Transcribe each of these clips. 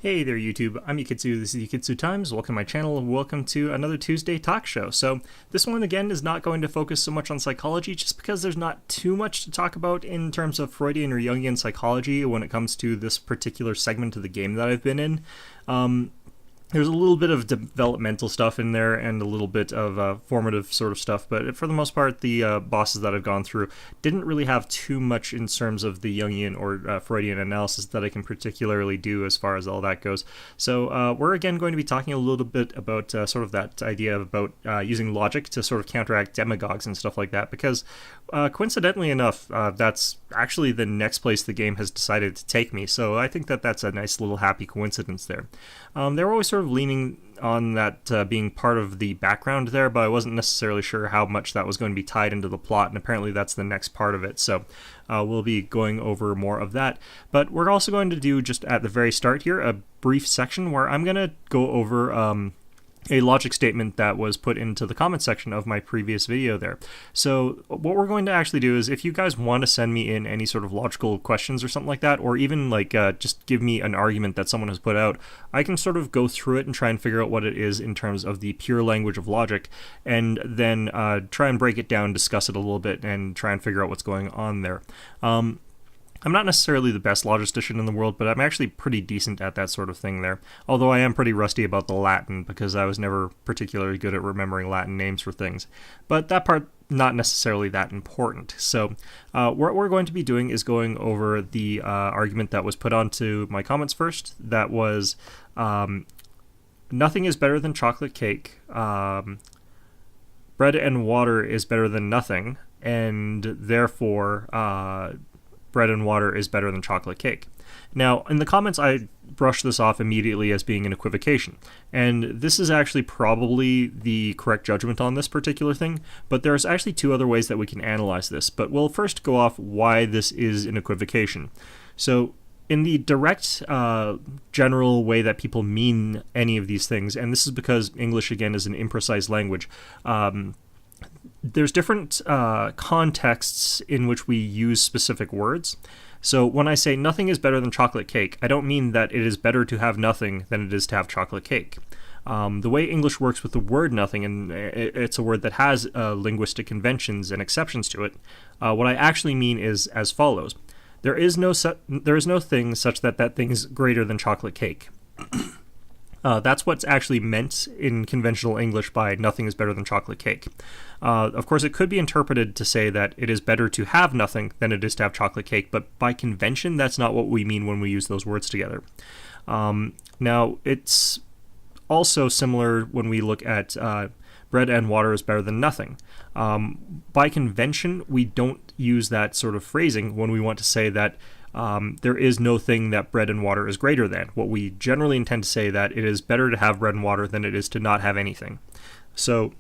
Hey there, YouTube. I'm Yukitsu. This is Yukitsu Times. Welcome to my channel, and welcome to another Tuesday talk show. So, this one again is not going to focus so much on psychology, just because there's not too much to talk about in terms of Freudian or Jungian psychology when it comes to this particular segment of the game that I've been in. There's a little bit of developmental stuff in there and a little bit of formative sort of stuff, but for the most part, the bosses that I've gone through didn't really have too much in terms of the Jungian or Freudian analysis that I can particularly do as far as all that goes. So we're again going to be talking a little bit about sort of that idea about using logic to sort of counteract demagogues and stuff like that, because coincidentally enough, that's actually the next place the game has decided to take me, so I think that that's a nice little happy coincidence there. They were always sort of leaning on that being part of the background there, but I wasn't necessarily sure how much that was going to be tied into the plot, and apparently that's the next part of it, so we'll be going over more of that. But we're also going to do, just at the very start here, a brief section where I'm going to go over a logic statement that was put into the comment section of my previous video there. So what we're going to actually do is, if you guys want to send me in any sort of logical questions or something like that, or even like just give me an argument that someone has put out, I can sort of go through it and try and figure out what it is in terms of the pure language of logic, and then try and break it down, discuss it a little bit, and try and figure out what's going on there. I'm not necessarily the best logistician in the world, but I'm actually pretty decent at that sort of thing there. Although I am pretty rusty about the Latin, because I was never particularly good at remembering Latin names for things. But that part, not necessarily that important. So what we're going to be doing is going over the argument that was put onto my comments first. That was, nothing is better than chocolate cake. Bread and water is better than nothing. And therefore, bread and water is better than chocolate cake. Now, in the comments, I brushed this off immediately as being an equivocation, and this is actually probably the correct judgment on this particular thing, but there's actually two other ways that we can analyze this, but we'll first go off why this is an equivocation. So, in the direct, general way that people mean any of these things, and this is because English, again, is an imprecise language, there's different contexts in which we use specific words. So when I say nothing is better than chocolate cake, I don't mean that it is better to have nothing than it is to have chocolate cake. The way English works with the word nothing, and it's a word that has linguistic conventions and exceptions to it, what I actually mean is as follows. There is no thing such that that thing is greater than chocolate cake. That's what's actually meant in conventional English by nothing is better than chocolate cake. Of course, it could be interpreted to say that it is better to have nothing than it is to have chocolate cake, but by convention, that's not what we mean when we use those words together. Now, it's also similar when we look at bread and water is better than nothing. By convention, we don't use that sort of phrasing when we want to say that there is no thing that bread and water is greater than. What we generally intend to say that it is better to have bread and water than it is to not have anything. So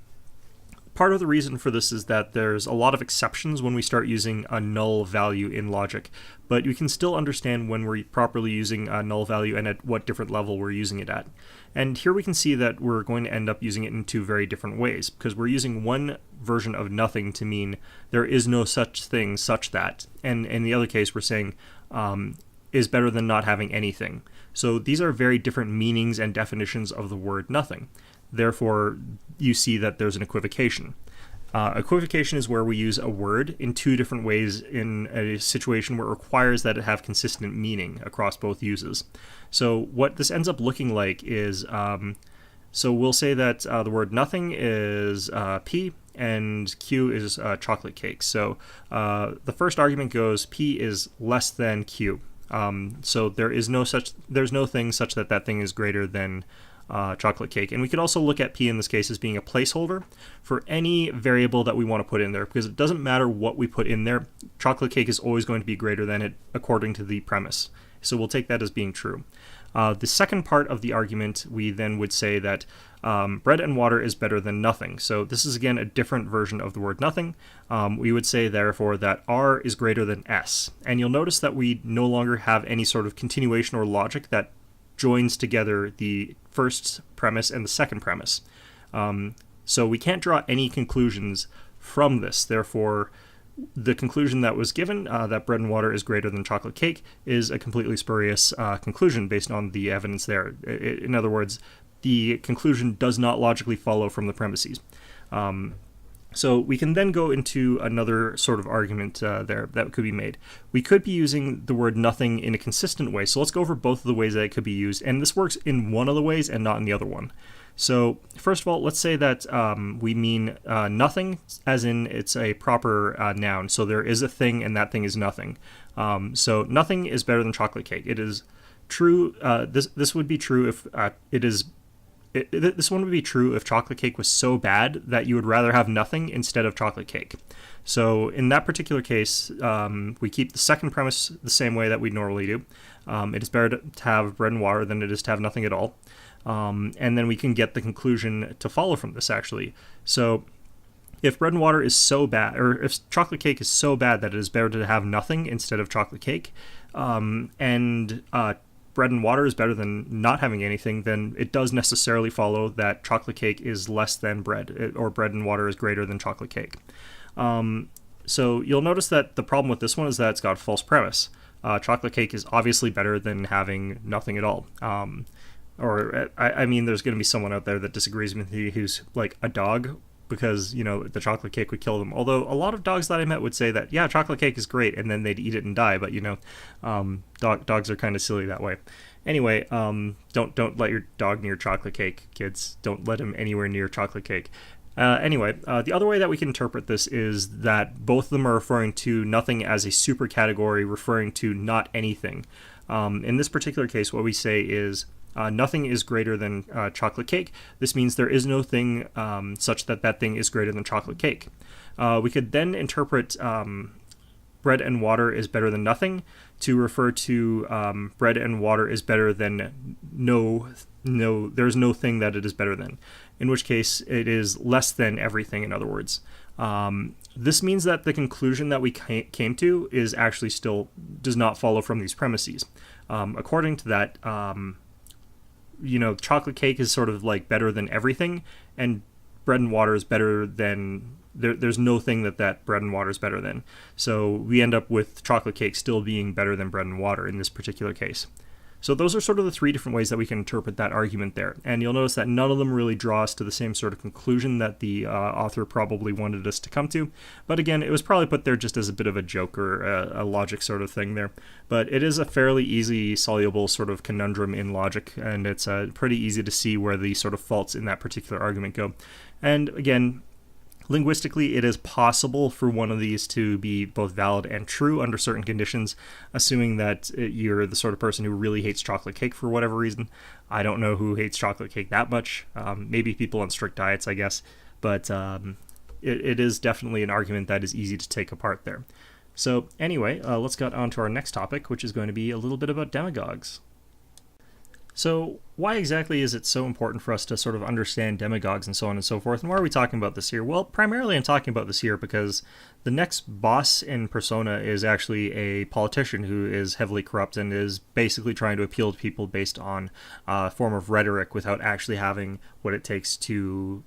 part of the reason for this is that there's a lot of exceptions when we start using a null value in logic, but you can still understand when we're properly using a null value and at what different level we're using it at. And here we can see that we're going to end up using it in two very different ways, because we're using one version of nothing to mean there is no such thing such that, and in the other case we're saying is better than not having anything. So these are very different meanings and definitions of the word nothing. Therefore, you see that there's an equivocation. Equivocation is where we use a word in two different ways in a situation where it requires that it have consistent meaning across both uses. So what this ends up looking like is, so we'll say that the word nothing is P and Q is chocolate cake. So the first argument goes P is less than Q. So there's no thing such that that thing is greater than chocolate cake. And we could also look at P in this case as being a placeholder for any variable that we want to put in there, because it doesn't matter what we put in there, chocolate cake is always going to be greater than it according to the premise. So we'll take that as being true. The second part of the argument, we then would say that bread and water is better than nothing. So this is again a different version of the word nothing. We would say therefore that R is greater than S. And you'll notice that we no longer have any sort of continuation or logic that joins together the first premise and the second premise. So we can't draw any conclusions from this. Therefore, the conclusion that was given, that bread and water is greater than chocolate cake, is a completely spurious conclusion based on the evidence there. In other words, the conclusion does not logically follow from the premises. So we can then go into another sort of argument there that could be made. We could be using the word nothing in a consistent way. So let's go over both of the ways that it could be used. And this works in one of the ways and not in the other one. So first of all, let's say that we mean nothing, as in it's a proper noun. So there is a thing and that thing is nothing. So nothing is better than chocolate cake. It is true. This would be true if this one would be true if chocolate cake was so bad that you would rather have nothing instead of chocolate cake. So in that particular case, we keep the second premise the same way that we normally do. It is better to have bread and water than it is to have nothing at all. And then we can get the conclusion to follow from this, actually. So if bread and water is so bad, or if chocolate cake is so bad that it is better to have nothing instead of chocolate cake, and bread and water is better than not having anything, then it does necessarily follow that chocolate cake is less than bread, or bread and water is greater than chocolate cake. So you'll notice that the problem with this one is that it's got a false premise. Chocolate cake is obviously better than having nothing at all. I mean, there's going to be someone out there that disagrees with me who's like a dog, because, you know, the chocolate cake would kill them. Although a lot of dogs that I met would say that, yeah, chocolate cake is great, and then they'd eat it and die. But, you know, dogs are kind of silly that way. Anyway, don't let your dog near chocolate cake, kids. Don't let him anywhere near chocolate cake. Anyway, the other way that we can interpret this is that both of them are referring to nothing as a super category, referring to not anything. In this particular case, what we say is nothing is greater than chocolate cake. This means there is no thing such that that thing is greater than chocolate cake. We could then interpret bread and water is better than nothing to refer to bread and water is better than there's no thing that it is better than, in which case it is less than everything, in other words. This means that the conclusion that we came to is actually still does not follow from these premises. According to that, chocolate cake is sort of like better than everything, and bread and water is better than there's no thing that bread and water is better than. So we end up with chocolate cake still being better than bread and water in this particular case. So those are sort of the three different ways that we can interpret that argument there. And you'll notice that none of them really draw us to the same sort of conclusion that the author probably wanted us to come to. But again, it was probably put there just as a bit of a joke or a logic sort of thing there. But it is a fairly easy, soluble sort of conundrum in logic, and it's pretty easy to see where the sort of faults in that particular argument go. And again, linguistically, it is possible for one of these to be both valid and true under certain conditions, assuming that you're the sort of person who really hates chocolate cake for whatever reason. I don't know who hates chocolate cake that much. Maybe people on strict diets, I guess. But it is definitely an argument that is easy to take apart there. So anyway, let's get on to our next topic, which is going to be a little bit about demagogues. So why exactly is it so important for us to sort of understand demagogues and so on and so forth? And why are we talking about this here? Well, primarily I'm talking about this here because the next boss in persona is actually a politician who is heavily corrupt and is basically trying to appeal to people based on a form of rhetoric without actually having what it takes to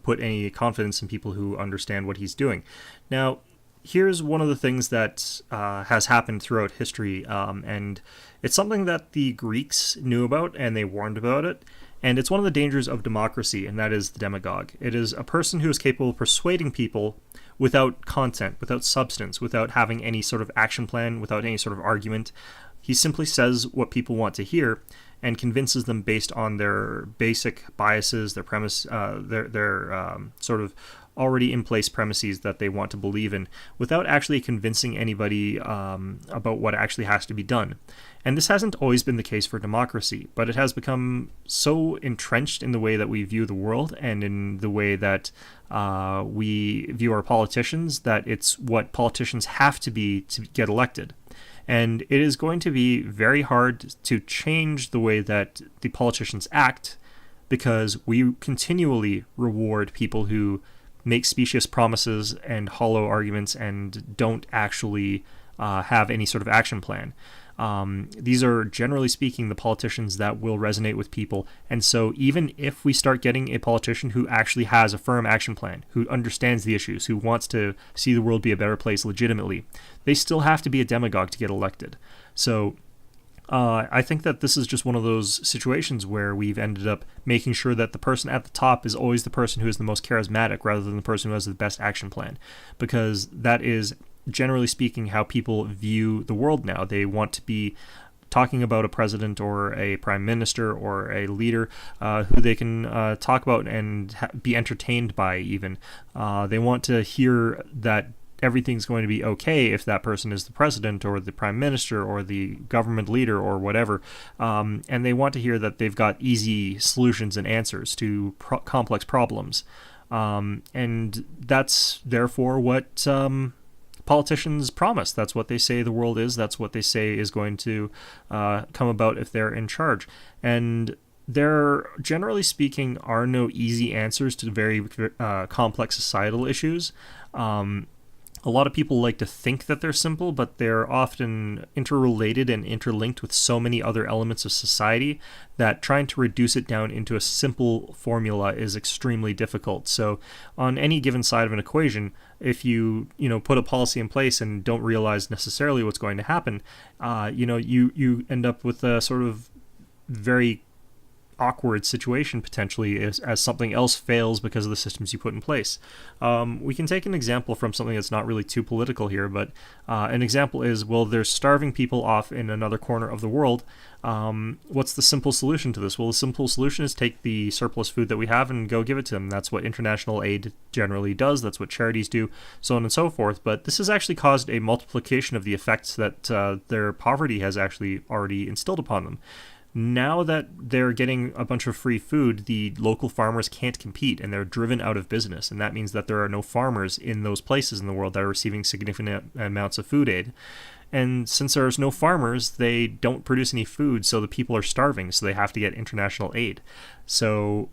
put any confidence in people who understand what he's doing. Now, here's one of the things that has happened throughout history, and it's something that the Greeks knew about and they warned about it, and it's one of the dangers of democracy, and that is the demagogue. It is a person who is capable of persuading people without content, without substance, without having any sort of action plan, without any sort of argument. He simply says what people want to hear and convinces them based on their basic biases, their premise, their sort of already in place premises that they want to believe in, without actually convincing anybody about what actually has to be done. And this hasn't always been the case for democracy, but it has become so entrenched in the way that we view the world and in the way that we view our politicians that it's what politicians have to be to get elected. And it is going to be very hard to change the way that the politicians act, because we continually reward people who make specious promises and hollow arguments and don't actually have any sort of action plan. These are, generally speaking, the politicians that will resonate with people. And so even if we start getting a politician who actually has a firm action plan, who understands the issues, who wants to see the world be a better place legitimately, they still have to be a demagogue to get elected. So I think that this is just one of those situations where we've ended up making sure that the person at the top is always the person who is the most charismatic rather than the person who has the best action plan, because that is, generally speaking, how people view the world now. They want to be talking about a president or a prime minister or a leader who they can talk about and be entertained by even. They want to hear that everything's going to be okay if that person is the president or the prime minister or the government leader or whatever. And they want to hear that they've got easy solutions and answers to complex problems. And that's therefore what politicians promise. That's what they say the world is. That's what they say is going to come about if they're in charge. And there, generally speaking, are no easy answers to very complex societal issues. A lot of people like to think that they're simple, but they're often interrelated and interlinked with so many other elements of society that trying to reduce it down into a simple formula is extremely difficult. So on any given side of an equation, if you put a policy in place and don't realize necessarily what's going to happen, you end up with a sort of very awkward situation potentially as something else fails because of the systems you put in place. We can take an example from something that's not really too political here, but an example is, well, there's starving people off in another corner of the world. What's the simple solution to this? Well, the simple solution is take the surplus food that we have and go give it to them. That's what international aid generally does. That's what charities do, so on and so forth. But this has actually caused a multiplication of the effects that their poverty has actually already instilled upon them. Now that they're getting a bunch of free food, the local farmers can't compete and they're driven out of business. And that means that there are no farmers in those places in the world that are receiving significant amounts of food aid. And since there's no farmers, they don't produce any food, so the people are starving, so they have to get international aid. So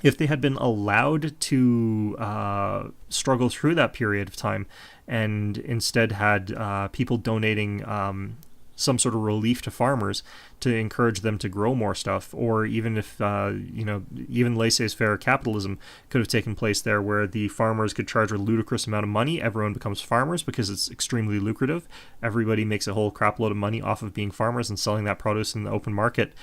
if they had been allowed to struggle through that period of time and instead had people donating some sort of relief to farmers to encourage them to grow more stuff, or even if, even laissez-faire capitalism could have taken place there where the farmers could charge a ludicrous amount of money, everyone becomes farmers because it's extremely lucrative. Everybody makes a whole crap load of money off of being farmers and selling that produce in the open market.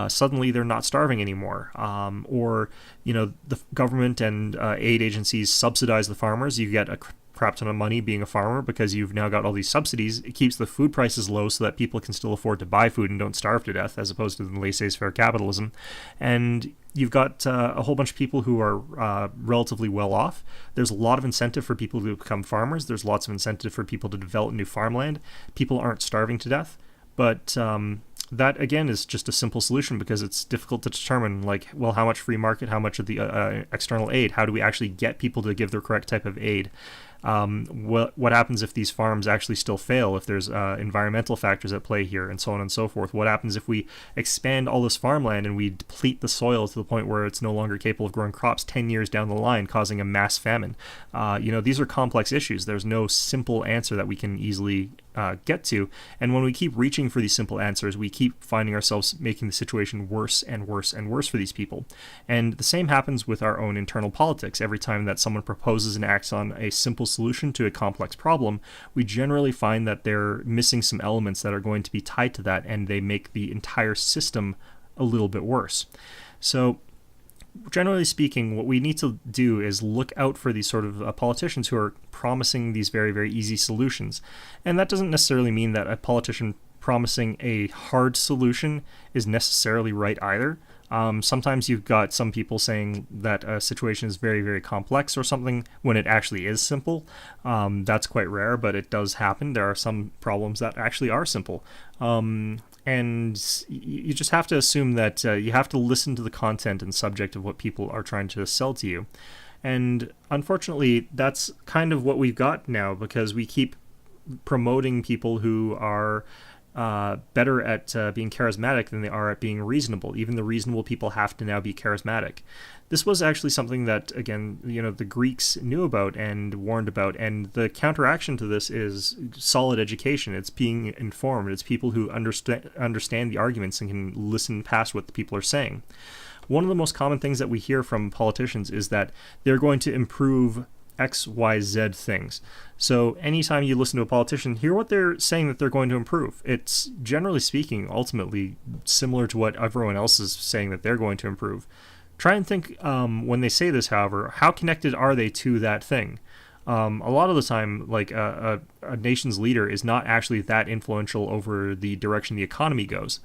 Suddenly they're not starving anymore. Or the government and aid agencies subsidize the farmers. You get a crap ton of money being a farmer because you've now got all these subsidies. It keeps the food prices low so that people can still afford to buy food and don't starve to death, as opposed to the laissez-faire capitalism. And you've got a whole bunch of people who are relatively well off. There's a lot of incentive for people to become farmers. There's lots of incentive for people to develop new farmland. People aren't starving to death. But that, again, is just a simple solution because it's difficult to determine, how much free market, how much of the external aid, how do we actually get people to give the correct type of aid? What happens if these farms actually still fail, if there's environmental factors at play here, and so on and so forth? What happens if we expand all this farmland and we deplete the soil to the point where it's no longer capable of growing crops 10 years down the line, causing a mass famine? These are complex issues. There's no simple answer that we can easily get to. And when we keep reaching for these simple answers, we keep finding ourselves making the situation worse and worse and worse for these people. And the same happens with our own internal politics. Every time that someone proposes and acts on a simple solution to a complex problem, we generally find that they're missing some elements that are going to be tied to that, and they make the entire system a little bit worse. So generally speaking, what we need to do is look out for these sort of politicians who are promising these very, very easy solutions. And that doesn't necessarily mean that a politician promising a hard solution is necessarily right either. Sometimes you've got some people saying that a situation is very, very complex or something when it actually is simple. That's quite rare, but it does happen. There are some problems that actually are simple. And you just have to assume that you have to listen to the content and subject of what people are trying to sell to you. And unfortunately, that's kind of what we've got now, because we keep promoting people who are better at being charismatic than they are at being reasonable. Even the reasonable people have to now be charismatic. This was actually something that, again, the Greeks knew about and warned about, and the counteraction to this is solid education. It's being informed. It's people who understand the arguments and can listen past what the people are saying. One of the most common things that we hear from politicians is that they're going to improve X, Y, Z things. So anytime you listen to a politician, hear what they're saying that they're going to improve. It's, generally speaking, ultimately similar to what everyone else is saying that they're going to improve. Try and think, when they say this, however, how connected are they to that thing? A lot of the time, like a nation's leader is not actually that influential over the direction the economy goes.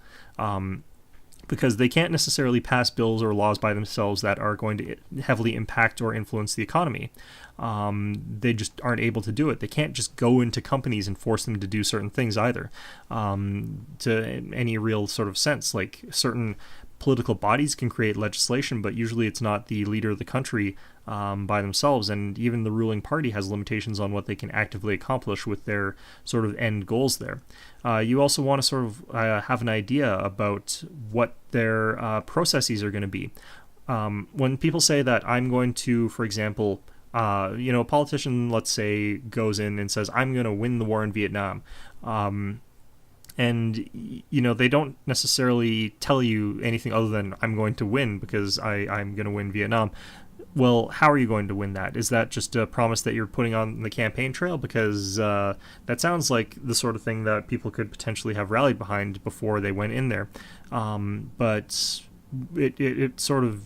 Because they can't necessarily pass bills or laws by themselves that are going to heavily impact or influence the economy. They just aren't able to do it. They can't just go into companies and force them to do certain things either, to any real sort of sense. Like, certain political bodies can create legislation, but usually it's not the leader of the country by themselves, and even the ruling party has limitations on what they can actively accomplish with their sort of end goals there. You also want to sort of have an idea about what their processes are going to be. When people say that I'm going to, for example, a politician, let's say, goes in and says, I'm going to win the war in Vietnam. And, they don't necessarily tell you anything other than I'm going to win because I'm going to win Vietnam. Well, how are you going to win that? Is that just a promise that you're putting on the campaign trail? Because that sounds like the sort of thing that people could potentially have rallied behind before they went in there. But it sort of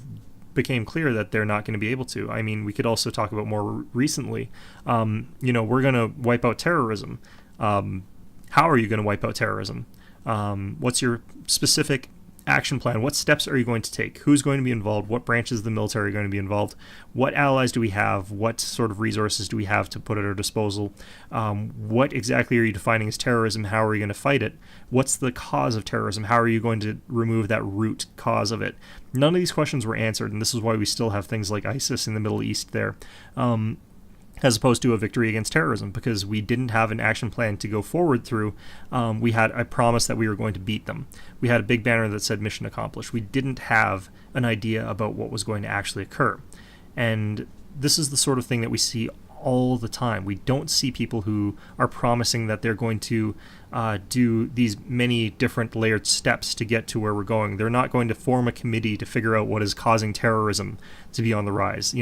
became clear that they're not going to be able to. I mean, we could also talk about more recently. We're going to wipe out terrorism. How are you going to wipe out terrorism? What's your specific action plan? What steps are you going to take? Who's going to be involved? What branches of the military are going to be involved? What allies do we have? What sort of resources do we have to put at our disposal? What exactly are you defining as terrorism? How are you going to fight it? What's the cause of terrorism? How are you going to remove that root cause of it? None of these questions were answered, and this is why we still have things like ISIS in the Middle East there. As opposed to a victory against terrorism, because we didn't have an action plan to go forward through. We had a promise that we were going to beat them. We had a big banner that said mission accomplished. We didn't have an idea about what was going to actually occur. And this is the sort of thing that we see all the time. We don't see people who are promising that they're going to do these many different layered steps to get to where we're going. They're not going to form a committee to figure out what is causing terrorism to be on the rise.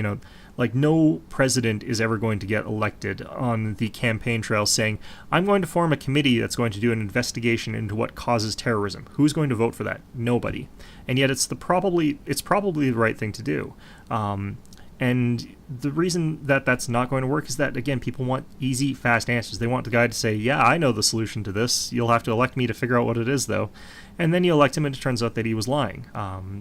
Like, no president is ever going to get elected on the campaign trail saying, I'm going to form a committee that's going to do an investigation into what causes terrorism. Who's going to vote for that? Nobody. And yet it's probably the right thing to do. And the reason that that's not going to work is that, again, people want easy, fast answers. They want the guy to say, yeah, I know the solution to this. You'll have to elect me to figure out what it is, though. And then you elect him, and it turns out that he was lying.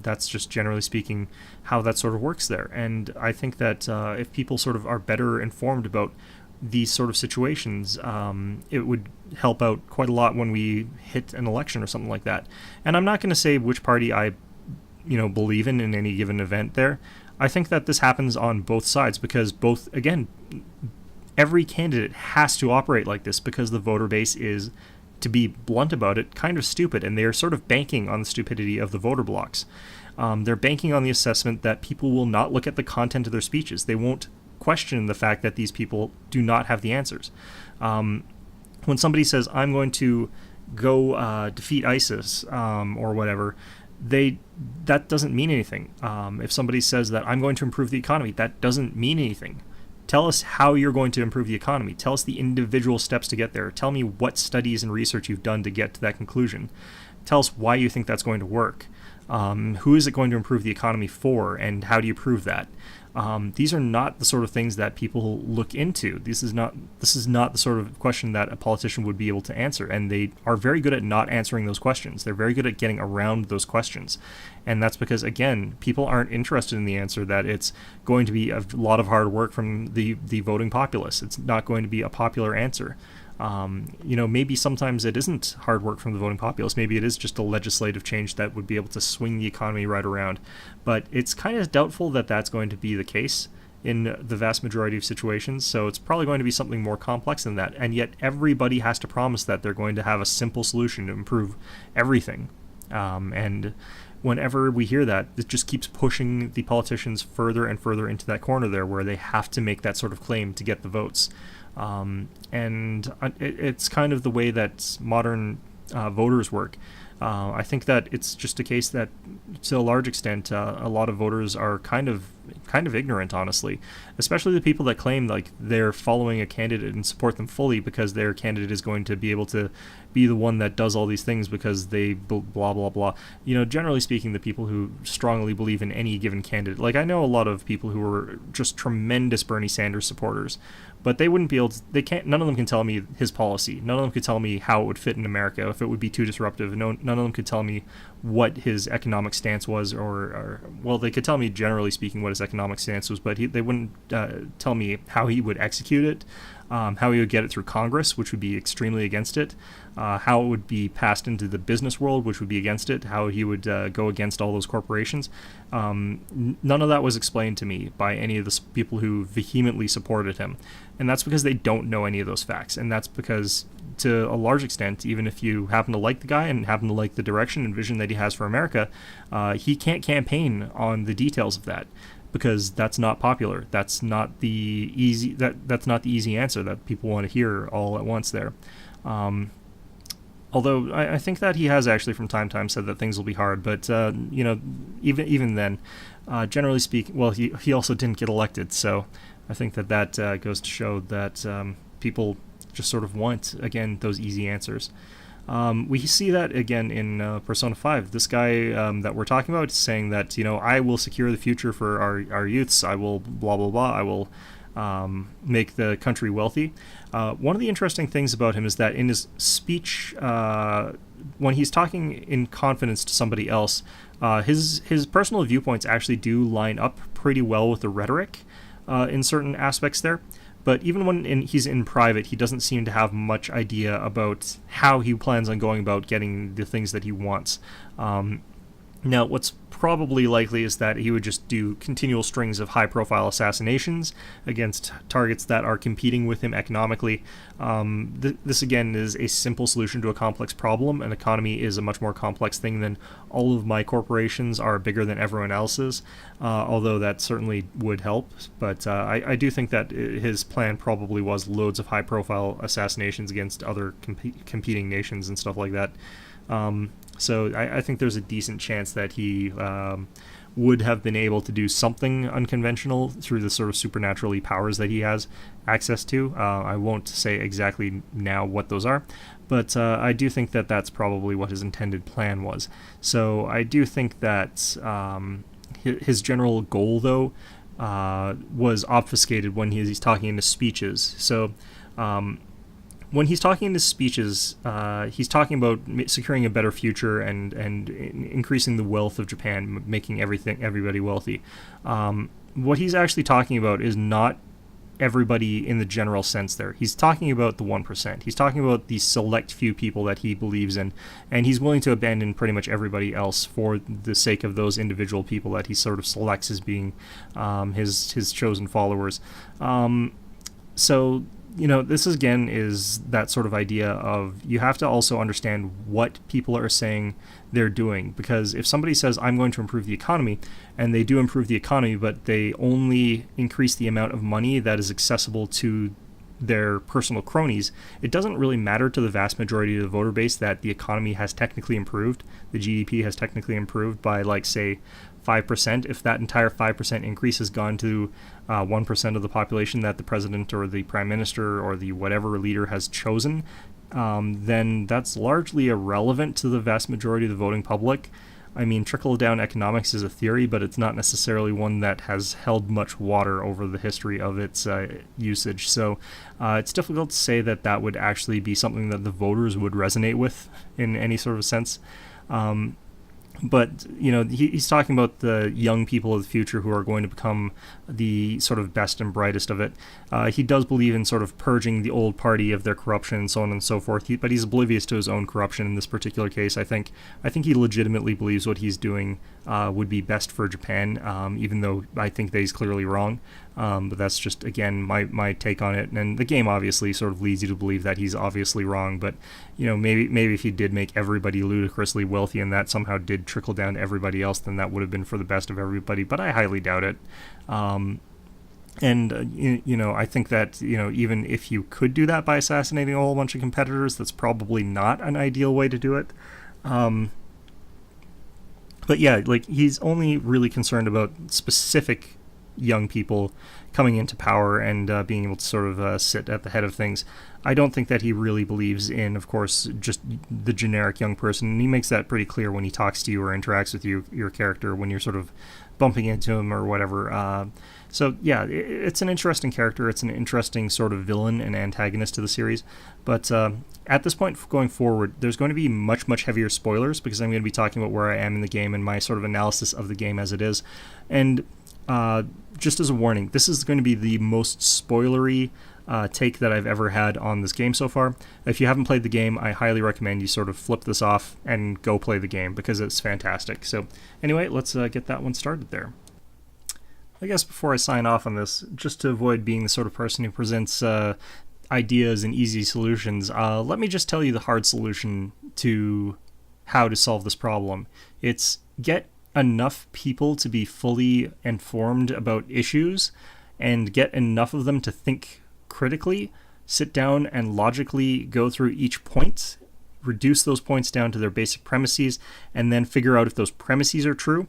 That's just, generally speaking, how that sort of works there. And I think that if people sort of are better informed about these sort of situations, it would help out quite a lot when we hit an election or something like that. And I'm not going to say which party I believe in any given event there. I think that this happens on both sides, because both, again, every candidate has to operate like this, because the voter base is, to be blunt about it, kind of stupid, and they are sort of banking on the stupidity of the voter blocks. They're banking on the assessment that people will not look at the content of their speeches. They won't question the fact that these people do not have the answers. When somebody says, I'm going to go defeat ISIS or whatever, that doesn't mean anything. If somebody says that I'm going to improve the economy, that doesn't mean anything. Tell us how you're going to improve the economy. Tell us the individual steps to get there. Tell me what studies and research you've done to get to that conclusion. Tell us why you think that's going to work. Who is it going to improve the economy for, and how do you prove that? These are not the sort of things that people look into. This is not the sort of question that a politician would be able to answer, and they are very good at not answering those questions. They're very good at getting around those questions, and that's because, again, people aren't interested in the answer that it's going to be a lot of hard work from the voting populace. It's not going to be a popular answer. Maybe sometimes it isn't hard work from the voting populace. Maybe it is just a legislative change that would be able to swing the economy right around. But it's kind of doubtful that that's going to be the case in the vast majority of situations. So it's probably going to be something more complex than that. And yet everybody has to promise that they're going to have a simple solution to improve everything. And whenever we hear that, it just keeps pushing the politicians further and further into that corner there, where they have to make that sort of claim to get the votes. And it's kind of the way that modern voters work. I think that it's just a case that, to a large extent, a lot of voters are kind of ignorant, honestly, especially the people that claim like they're following a candidate and support them fully because their candidate is going to be able to be the one that does all these things because they blah blah blah. Generally speaking, the people who strongly believe in any given candidate, like I know a lot of people who are just tremendous Bernie Sanders supporters, but they wouldn't be able to, they can't, none of them can tell me his policy. None of them could tell me how it would fit in America, if it would be too disruptive. None of them could tell me what his economic stance was, or well, they could tell me generally speaking what his economic stance was, but they wouldn't tell me how he would execute it, how he would get it through Congress, which would be extremely against it, how it would be passed into the business world, which would be against it, how he would go against all those corporations. None of that was explained to me by any of the people who vehemently supported him. And that's because they don't know any of those facts. And that's because, to a large extent, even if you happen to like the guy and happen to like the direction and vision that he has for America, he can't campaign on the details of that, because that's not popular. That's not the easy that's not the easy answer that people want to hear all at once there. Although I think that he has actually from time to time said that things will be hard, but even then, generally speaking, well, he also didn't get elected, so I think that goes to show that people just sort of want, again, those easy answers. We see that again in Persona 5. This guy that we're talking about is saying that, I will secure the future for our youths. I will blah, blah, blah. I will make the country wealthy. One of the interesting things about him is that in his speech, when he's talking in confidence to somebody else, his personal viewpoints actually do line up pretty well with the rhetoric in certain aspects there. But even when he's in private, he doesn't seem to have much idea about how he plans on going about getting the things that he wants. Now, what's probably likely is that he would just do continual strings of high-profile assassinations against targets that are competing with him economically. This, again, is a simple solution to a complex problem. An economy is a much more complex thing than all of my corporations are bigger than everyone else's, although that certainly would help. But I do think that his plan probably was loads of high-profile assassinations against other competing nations and stuff like that. So I think there's a decent chance that he would have been able to do something unconventional through the sort of supernaturally powers that he has access to. I won't say exactly now what those are, but I do think that that's probably what his intended plan was. So I do think that his general goal, though, was obfuscated when he's talking in his speeches. So when he's talking in his speeches, he's talking about securing a better future and increasing the wealth of Japan, making everybody wealthy. What he's actually talking about is not everybody in the general sense there. He's talking about the 1%. He's talking about the select few people that he believes in, and he's willing to abandon pretty much everybody else for the sake of those individual people that he sort of selects as being his chosen followers. So this again is that sort of idea of you have to also understand what people are saying they're doing. Because if somebody says, I'm going to improve the economy, and they do improve the economy, but they only increase the amount of money that is accessible to their personal cronies, it doesn't really matter to the vast majority of the voter base that the economy has technically improved. The GDP has technically improved by, say, 5%. If that entire 5% increase has gone to 1% of the population that the president or the prime minister or the whatever leader has chosen, then that's largely irrelevant to the vast majority of the voting public. I mean, trickle-down economics is a theory, but it's not necessarily one that has held much water over the history of its usage. So it's difficult to say that that would actually be something that the voters would resonate with in any sort of sense. But, he's talking about the young people of the future who are going to become the sort of best and brightest of it. He does believe in sort of purging the old party of their corruption and so on and so forth, but he's oblivious to his own corruption in this particular case. I think he legitimately believes what he's doing would be best for Japan, even though I think that he's clearly wrong. But that's just, again, my take on it. And the game obviously sort of leads you to believe that he's obviously wrong. But, maybe if he did make everybody ludicrously wealthy and that somehow did trickle down to everybody else, then that would have been for the best of everybody. But I highly doubt it. I think that, even if you could do that by assassinating a whole bunch of competitors, that's probably not an ideal way to do it. But yeah, he's only really concerned about specific young people coming into power and being able to sort of sit at the head of things. I don't think that he really believes in, of course, just the generic young person, and he makes that pretty clear when he talks to you or interacts with your character, when you're sort of bumping into him or whatever. So yeah, it's an interesting character. It's an interesting sort of villain and antagonist to the series. But at this point going forward, there's going to be much, much heavier spoilers, because I'm going to be talking about where I am in the game and my sort of analysis of the game as it is. And just as a warning, this is going to be the most spoilery take that I've ever had on this game so far. If you haven't played the game, I highly recommend you sort of flip this off and go play the game, because it's fantastic. So anyway, let's get that one started there. I guess before I sign off on this, just to avoid being the sort of person who presents ideas and easy solutions, let me just tell you the hard solution to how to solve this problem. It's get enough people to be fully informed about issues and get enough of them to think critically, sit down and logically go through each point, reduce those points down to their basic premises, and then figure out if those premises are true,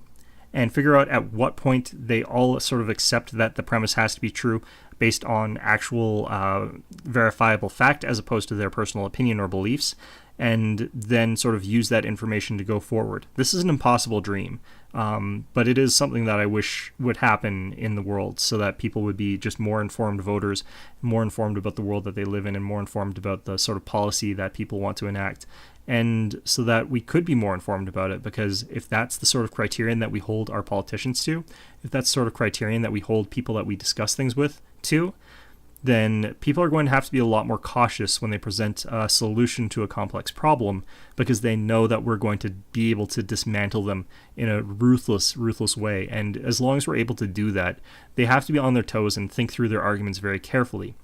and figure out at what point they all sort of accept that the premise has to be true based on actual verifiable fact as opposed to their personal opinion or beliefs, and then sort of use that information to go forward. This is an impossible dream, but it is something that I wish would happen in the world, so that people would be just more informed voters, more informed about the world that they live in, and more informed about the sort of policy that people want to enact. And so that we could be more informed about it, because if that's the sort of criterion that we hold our politicians to, if that's sort of criterion that we hold people that we discuss things with to, then people are going to have to be a lot more cautious when they present a solution to a complex problem, because they know that we're going to be able to dismantle them in a ruthless way. And as long as we're able to do that, they have to be on their toes and think through their arguments very carefully.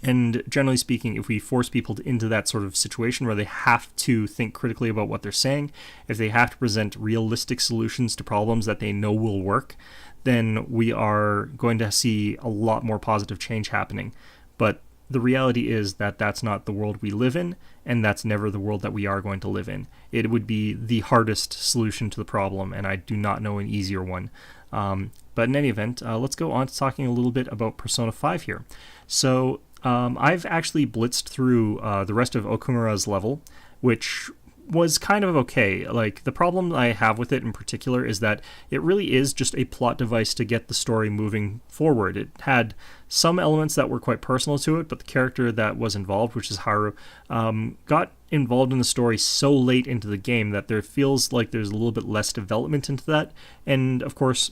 And generally speaking, if we force people into that sort of situation where they have to think critically about what they're saying, if they have to present realistic solutions to problems that they know will work, then we are going to see a lot more positive change happening. But the reality is that that's not the world we live in, and that's never the world that we are going to live in. It would be the hardest solution to the problem, and I do not know an easier one. But in any event, let's go on to talking a little bit about Persona 5 here. So I've actually blitzed through the rest of Okumura's level, which was kind of okay. The problem I have with it in particular is that it really is just a plot device to get the story moving forward. It had some elements that were quite personal to it, but the character that was involved, which is Haru, got involved in the story so late into the game that there feels like there's a little bit less development into that. And of course,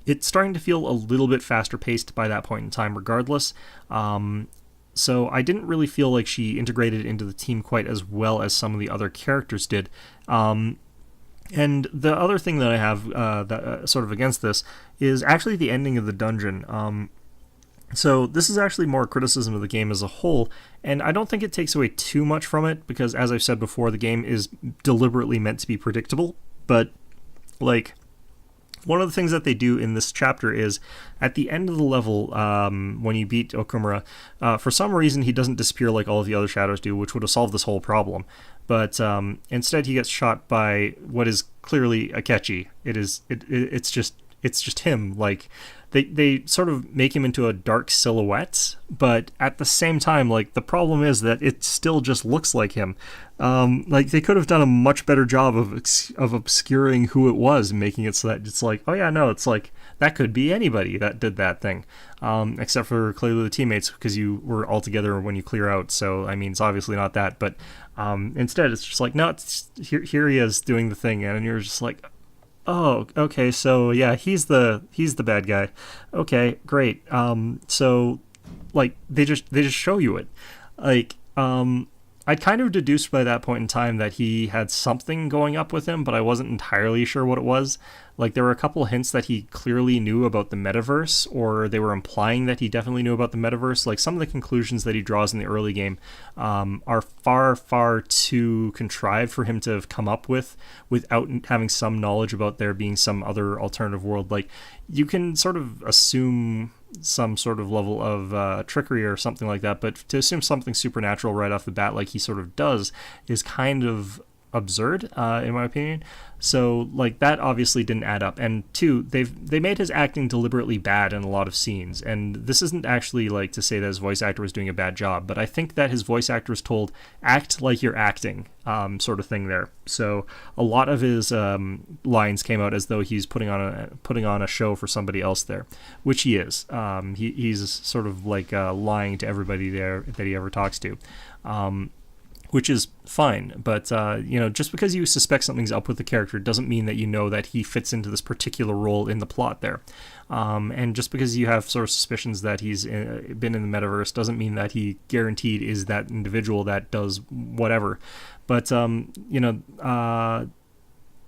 it's starting to feel a little bit faster paced by that point in time regardless. So I didn't really feel like she integrated into the team quite as well as some of the other characters did. And the other thing that I have that sort of against this is actually the ending of the dungeon. So this is actually more criticism of the game as a whole, and I don't think it takes away too much from it, because as I've said before, the game is deliberately meant to be predictable. But one of the things that they do in this chapter is, at the end of the level, when you beat Okumura, for some reason he doesn't disappear like all of the other shadows do, which would have solved this whole problem. But instead he gets shot by what is clearly Akechi. It's just him. They sort of make him into a dark silhouette, but at the same time, the problem is that it still just looks like him. They could have done a much better job of obscuring who it was, making it so that it's oh yeah, no, it's that could be anybody that did that thing, except for clearly the teammates, because you were all together when you clear out. So I mean, it's obviously not that, but instead it's just no, it's here he is doing the thing, and you're just oh, okay, so yeah, he's the bad guy. Okay, great. So they just show you it. I'd kind of deduced by that point in time that he had something going up with him, but I wasn't entirely sure what it was. Like, there were a couple hints that he clearly knew about the metaverse, or they were implying that he definitely knew about the metaverse. Like, some of the conclusions that he draws in the early game are far, far too contrived for him to have come up with without having some knowledge about there being some other alternative world. Like, you can sort of assume some sort of level of trickery or something like that, but to assume something supernatural right off the bat like he sort of does is kind of absurd, in my opinion. So, like, that obviously didn't add up. And two, they made his acting deliberately bad in a lot of scenes. And this isn't actually like to say that his voice actor was doing a bad job, but I think that his voice actor was told, act like you're acting, sort of thing there. So a lot of his lines came out as though he's putting on a show for somebody else there, which he is. He's sort of like lying to everybody there that he ever talks to. Which is fine, but just because you suspect something's up with the character doesn't mean that you know that he fits into this particular role in the plot there. And just because you have sort of suspicions that he's been in the metaverse doesn't mean that he guaranteed is that individual that does whatever. But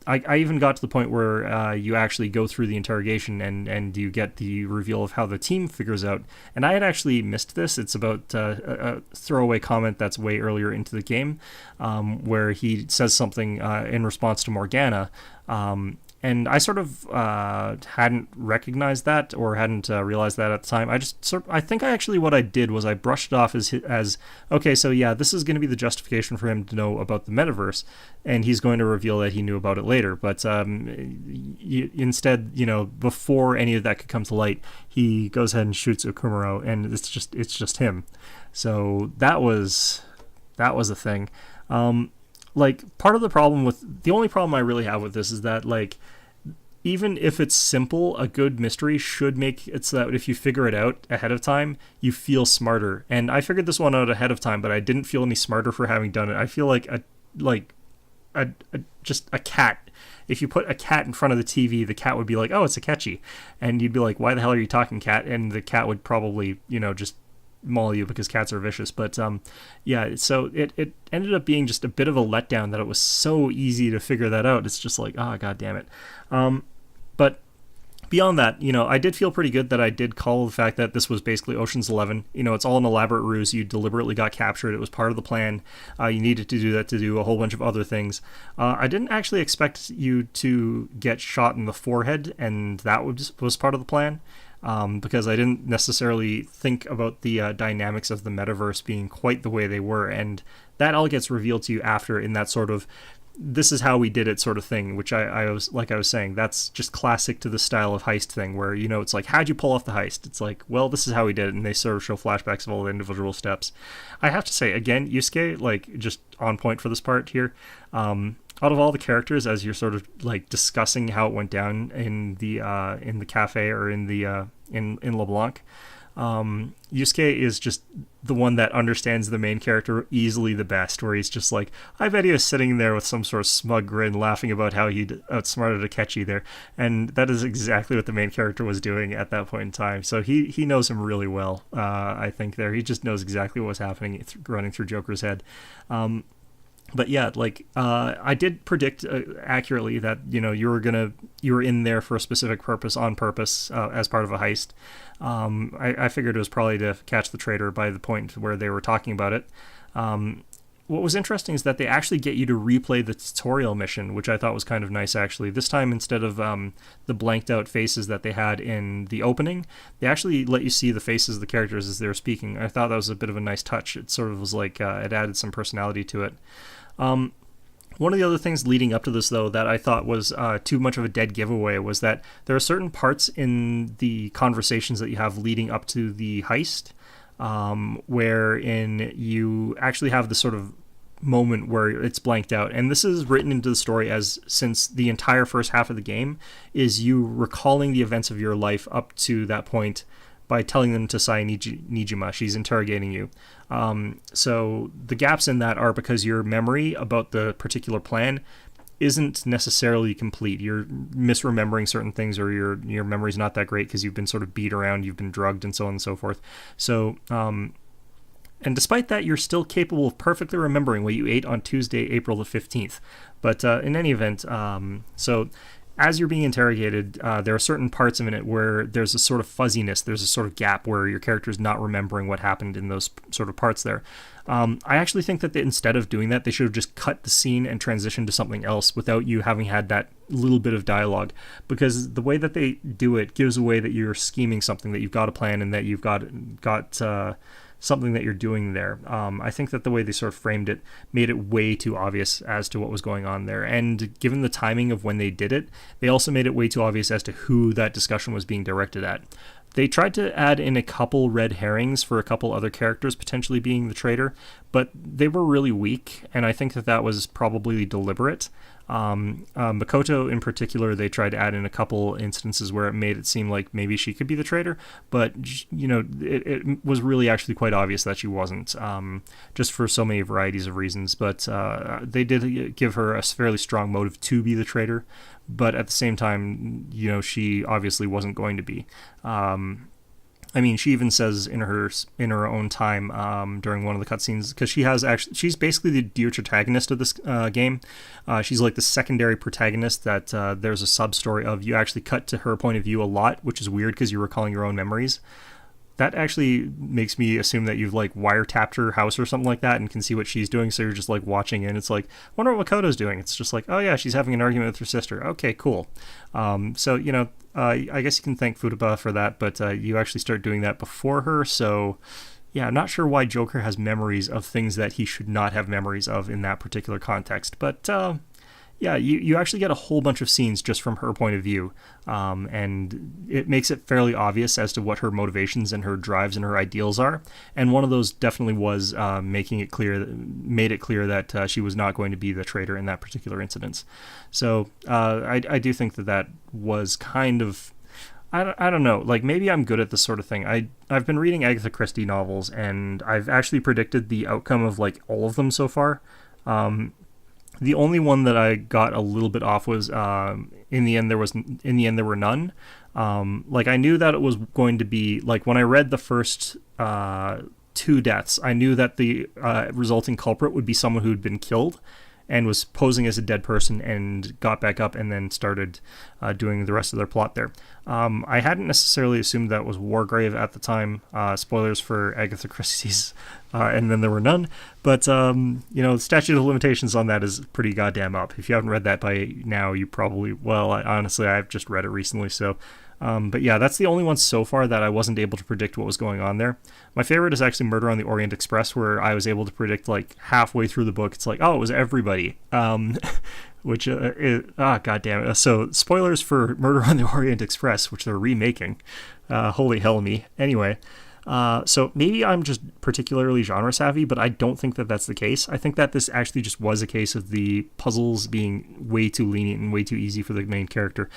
I even got to the point where you actually go through the interrogation and you get the reveal of how the team figures out. And I had actually missed this. It's about a throwaway comment that's way earlier into the game, where he says something in response to Morgana. And I sort of hadn't recognized that or hadn't realized that at the time. I think what I did was I brushed it off as okay, so yeah, this is going to be the justification for him to know about the metaverse, and he's going to reveal that he knew about it later. But instead, before any of that could come to light, he goes ahead and shoots Okumuro, and it's just him. So that was a thing. Like, part of the only problem I really have with this is that, like, even if it's simple, a good mystery should make it so that if you figure it out ahead of time, you feel smarter. And I figured this one out ahead of time, but I didn't feel any smarter for having done it. I feel like just a cat. If you put a cat in front of the TV, the cat would be like, "Oh, it's Akechi," and you'd be like, "Why the hell are you talking, cat?" And the cat would probably, just maul you because cats are vicious. But yeah, so it ended up being just a bit of a letdown that it was so easy to figure that out. It's just like, god damn it. But beyond that, I did feel pretty good that I did call the fact that this was basically Ocean's 11. It's all an elaborate ruse. You deliberately got captured. It was part of the plan. You needed to do that to do a whole bunch of other things. I didn't actually expect you to get shot in the forehead, and that was part of the plan. Because I didn't necessarily think about the dynamics of the metaverse being quite the way they were, and that all gets revealed to you after in that sort of this is how we did it sort of thing, which I was saying, that's just classic to the style of heist thing where, it's like, how'd you pull off the heist? It's like, well, this is how we did it, and they sort of show flashbacks of all the individual steps. I have to say, again, Yusuke, like, just on point for this part here. Out of all the characters, as you're sort of like discussing how it went down in the cafe or in the in LeBlanc, Yusuke is just the one that understands the main character easily the best, where he's just like, I bet he was sitting there with some sort of smug grin laughing about how he'd outsmarted Akechi there, and that is exactly what the main character was doing at that point in time. So he knows him really well. I think there he just knows exactly what was happening running through Joker's head. But yeah, like, I did predict accurately that, you were in there for a specific purpose, on purpose, as part of a heist. I figured it was probably to catch the traitor by the point where they were talking about it. What was interesting is that they actually get you to replay the tutorial mission, which I thought was kind of nice, actually. This time, instead of the blanked out faces that they had in the opening, they actually let you see the faces of the characters as they were speaking. I thought that was a bit of a nice touch. It sort of was like, it added some personality to it. One of the other things leading up to this, though, that I thought was too much of a dead giveaway was that there are certain parts in the conversations that you have leading up to the heist wherein you actually have this sort of moment where it's blanked out. And this is written into the story as since the entire first half of the game is you recalling the events of your life up to that point by telling them to Sai Nijima. She's interrogating you. So the gaps in that are because your memory about the particular plan isn't necessarily complete. You're misremembering certain things, or your memory's not that great because you've been sort of beat around, you've been drugged, and so on and so forth. So And despite that, you're still capable of perfectly remembering what you ate on Tuesday, April the 15th. But in any event, so as you're being interrogated, there are certain parts of it where there's a sort of fuzziness, there's a sort of gap where your character is not remembering what happened in those sort of parts there. I actually think that instead of doing that, they should have just cut the scene and transitioned to something else without you having had that little bit of dialogue, because the way that they do it gives away that you're scheming something, that you've got a plan, and that you've got something that you're doing there. I think that the way they sort of framed it made it way too obvious as to what was going on there. And given the timing of when they did it, they also made it way too obvious as to who that discussion was being directed at. They tried to add in a couple red herrings for a couple other characters potentially being the traitor, but they were really weak, and I think that that was probably deliberate. Makoto in particular, they tried to add in a couple instances where it made it seem like maybe she could be the traitor, but it was really actually quite obvious that she wasn't, just for so many varieties of reasons. But they did give her a fairly strong motive to be the traitor, but at the same time, she obviously wasn't going to be. She even says in her own time during one of the cutscenes, because she's basically the dear protagonist of this game. She's like the secondary protagonist that there's a sub story of. You actually cut to her point of view a lot, which is weird because you're recalling your own memories. That actually makes me assume that you've like wiretapped her house or something like that and can see what she's doing, so you're just like watching, and it's like, I wonder what Makoto's doing. It's just like, oh yeah, she's having an argument with her sister. Okay, cool. I guess you can thank Futaba for that, but you actually start doing that before her, so yeah, I'm not sure why Joker has memories of things that he should not have memories of in that particular context, but yeah, you actually get a whole bunch of scenes just from her point of view, and it makes it fairly obvious as to what her motivations and her drives and her ideals are. And one of those definitely was made it clear that she was not going to be the traitor in that particular incident. So I do think that was kind of, I don't know, like maybe I'm good at this sort of thing. I've been reading Agatha Christie novels, and I've actually predicted the outcome of like all of them so far. The only one that I got a little bit off was in the end there were none. I knew that it was going to be, like, when I read the first two deaths, I knew that the resulting culprit would be someone who'd been killed and was posing as a dead person and got back up and then started doing the rest of their plot there. I hadn't necessarily assumed that was Wargrave at the time. Spoilers for Agatha Christie's And Then There Were None. But, the statute of limitations on that is pretty goddamn up. If you haven't read that by now, you probably, honestly, I've just read it recently, so... but yeah, that's the only one so far that I wasn't able to predict what was going on there. My favorite is actually Murder on the Orient Express, where I was able to predict, like, halfway through the book. It's like, oh, it was everybody. Which, god damn it. So, spoilers for Murder on the Orient Express, which they're remaking. Holy hell me. Anyway, so maybe I'm just particularly genre savvy, but I don't think that that's the case. I think that this actually just was a case of the puzzles being way too lenient and way too easy for the main character.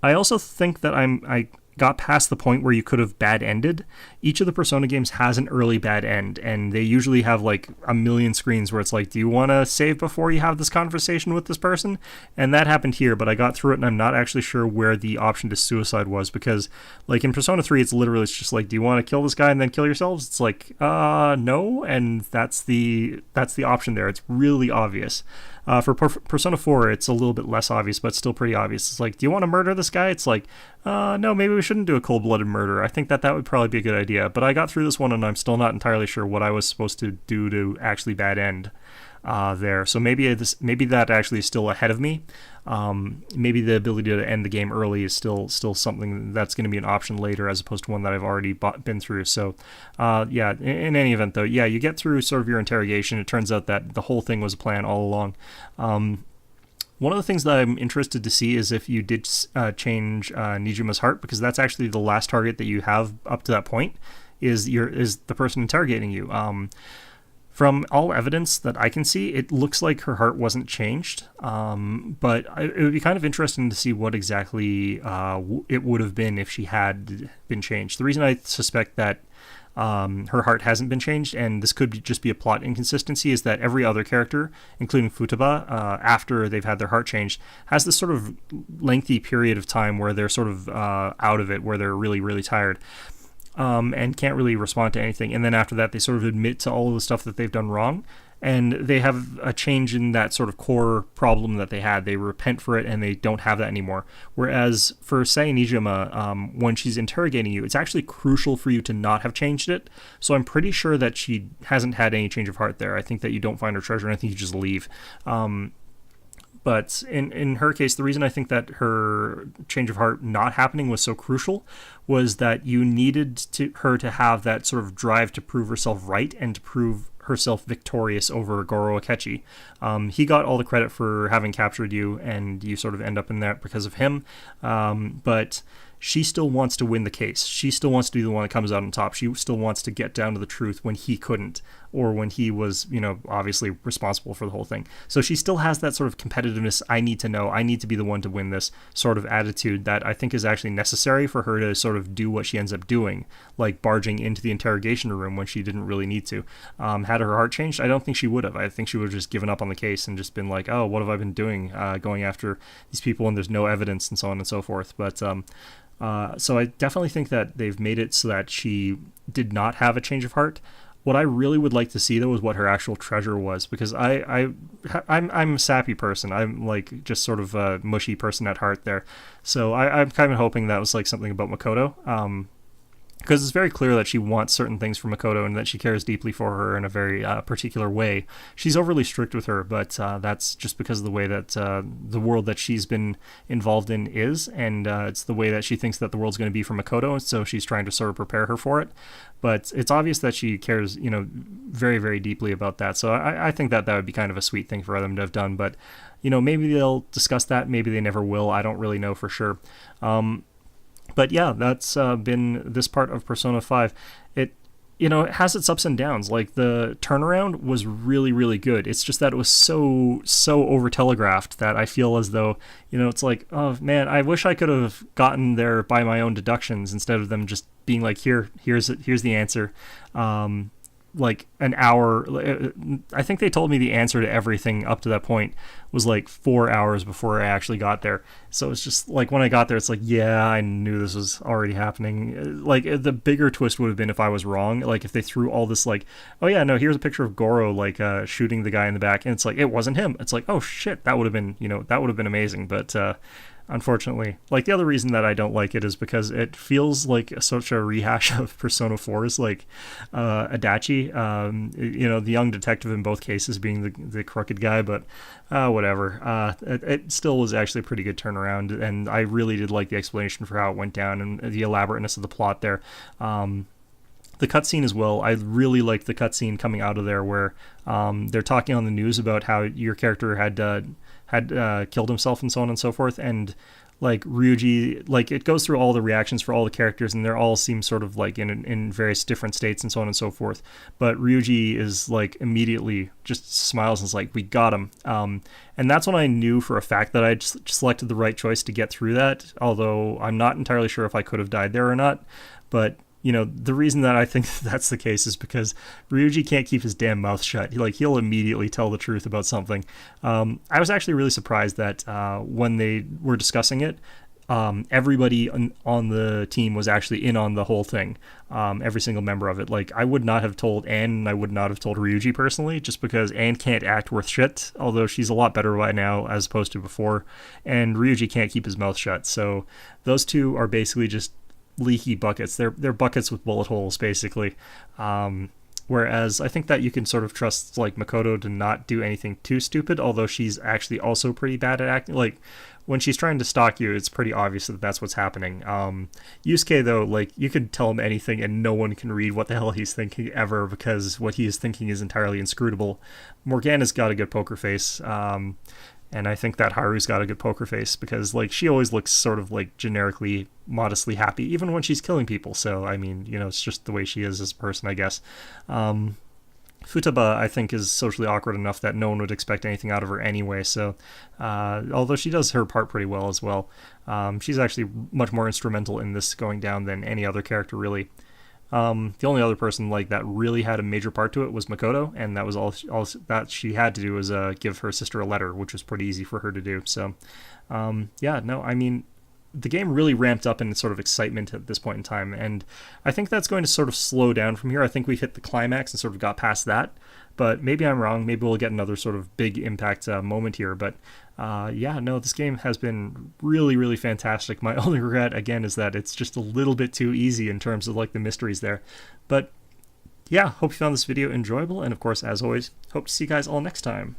I also think that I got past the point where you could have bad ended. Each of the Persona games has an early bad end, and they usually have like a million screens where it's like, do you want to save before you have this conversation with this person? And that happened here, but I got through it and I'm not actually sure where the option to suicide was, because like in Persona 3, it's just like, do you want to kill this guy and then kill yourselves? It's like, no, and that's the option there. It's really obvious. For Persona 4, it's a little bit less obvious, but still pretty obvious. It's like, do you want to murder this guy? It's like, no, maybe we shouldn't do a cold-blooded murder. I think that would probably be a good idea. But I got through this one, and I'm still not entirely sure what I was supposed to do to actually bad end there. So maybe that actually is still ahead of me. Maybe the ability to end the game early is still something that's going to be an option later, as opposed to one that I've already been through. So, in any event, though, yeah, you get through sort of your interrogation. It turns out that the whole thing was a plan all along. One of the things that I'm interested to see is if you did change Nijuma's heart, because that's actually the last target that you have up to that point is the person interrogating you. From all evidence that I can see, it looks like her heart wasn't changed, but it would be kind of interesting to see what exactly it would have been if she had been changed. The reason I suspect that her heart hasn't been changed, and this could just be a plot inconsistency, is that every other character, including Futaba, after they've had their heart changed, has this sort of lengthy period of time where they're sort of out of it, where they're really, really tired. and can't really respond to anything. And then after that, they sort of admit to all of the stuff that they've done wrong, and they have a change in that sort of core problem that they had. They repent for it, and they don't have that anymore. Whereas for Sae when she's interrogating you, it's actually crucial for you to not have changed it. So I'm pretty sure that she hasn't had any change of heart there. I think that you don't find her treasure, and I think you just leave. But in her case, the reason I think that her change of heart not happening was so crucial was that you needed her to have that sort of drive to prove herself right and to prove herself victorious over Goro Akechi. He got all the credit for having captured you, and you sort of end up in that because of him. But she still wants to win the case. She still wants to be the one that comes out on top. She still wants to get down to the truth when he couldn't, or when he was, obviously responsible for the whole thing. So she still has that sort of competitiveness, I need to know, I need to be the one to win this sort of attitude that I think is actually necessary for her to sort of do what she ends up doing, like barging into the interrogation room when she didn't really need to. Had her heart changed? I don't think she would have. I think she would have just given up on the case and just been like, oh, what have I been doing, going after these people and there's no evidence and so on and so forth. But so I definitely think that they've made it so that she did not have a change of heart. What I really would like to see, though, is what her actual treasure was, because I'm a sappy person. I'm like just sort of a mushy person at heart there. So I'm kind of hoping that was like something about Makoto. Because it's very clear that she wants certain things from Makoto and that she cares deeply for her in a very particular way. She's overly strict with her, but that's just because of the way that the world that she's been involved in is, and it's the way that she thinks that the world's going to be for Makoto, and so she's trying to sort of prepare her for it. But it's obvious that she cares, very, very deeply about that. So I think that would be kind of a sweet thing for them to have done. But, maybe they'll discuss that. Maybe they never will. I don't really know for sure. But yeah, that's been this part of Persona 5. It has its ups and downs. Like, the turnaround was really, really good. It's just that it was so over telegraphed that I feel as though, it's like, oh man, I wish I could have gotten there by my own deductions instead of them just being like, here's the answer. Like an hour, I think they told me the answer to everything up to that point was like 4 hours before I actually got there. So it's just like, when I got there, it's like, yeah, I knew this was already happening. Like, the bigger twist would have been if I was wrong. Like, if they threw all this, like, oh yeah, no, here's a picture of Goro, like, shooting the guy in the back, and it's like, it wasn't him. It's like, oh shit, that would have been, that would have been amazing. But, unfortunately, like, the other reason that I don't like it is because it feels like such a rehash of Persona 4's, like, Adachi, the young detective in both cases being the crooked guy, but whatever. It still was actually a pretty good turnaround, and I really did like the explanation for how it went down and the elaborateness of the plot there. The cutscene as well, I really liked the cutscene coming out of there where they're talking on the news about how your character had killed himself and so on and so forth, and like Ryuji, like, it goes through all the reactions for all the characters, and they all seem sort of like in various different states and so on and so forth, but Ryuji is like immediately just smiles and is like, we got him. And that's when I knew for a fact that I just selected the right choice to get through that, although I'm not entirely sure if I could have died there or not. But the reason that I think that's the case is because Ryuji can't keep his damn mouth shut. He'll immediately tell the truth about something. I was actually really surprised that when they were discussing it, everybody on the team was actually in on the whole thing. Every single member of it. Like, I would not have told Anne, and I would not have told Ryuji personally, just because Anne can't act worth shit, although she's a lot better right now as opposed to before, and Ryuji can't keep his mouth shut. So those two are basically just leaky buckets. They're buckets with bullet holes, basically. Whereas I think that you can sort of trust, like, Makoto to not do anything too stupid, although she's actually also pretty bad at acting. Like, when she's trying to stalk you, it's pretty obvious that that's what's happening. Yusuke, though, like, you could tell him anything and no one can read what the hell he's thinking ever, because what he is thinking is entirely inscrutable. Morgana's got a good poker face. And I think that Haru's got a good poker face because, like, she always looks sort of, like, generically, modestly happy, even when she's killing people. So, I mean, it's just the way she is as a person, I guess. Futaba, I think, is socially awkward enough that no one would expect anything out of her anyway. So, although she does her part pretty well as well, she's actually much more instrumental in this going down than any other character, really. The only other person like that really had a major part to it was Makoto, and that was all that she had to do was give her sister a letter, which was pretty easy for her to do. So, I mean, the game really ramped up in sort of excitement at this point in time, and I think that's going to sort of slow down from here. I think we've hit the climax and sort of got past that, but maybe I'm wrong. Maybe we'll get another sort of big impact moment here, but yeah, no, this game has been really, really fantastic. My only regret, again, is that it's just a little bit too easy in terms of like the mysteries there, but yeah, hope you found this video enjoyable, and of course, as always, hope to see you guys all next time.